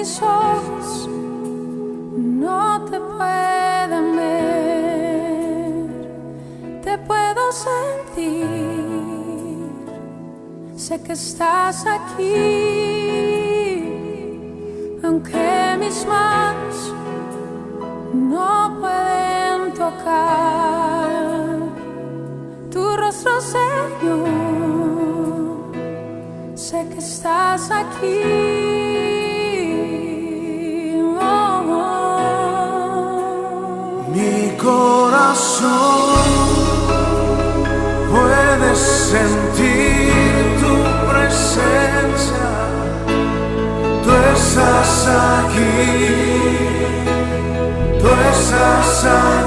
mis ojos no te pueden ver, te puedo sentir, sé que estás aquí, aunque mis manos no pueden tocar tu rostro, Señor, sé que estás aquí. Mi corazón puede sentir tu presencia, tú estás aquí, tú estás aquí.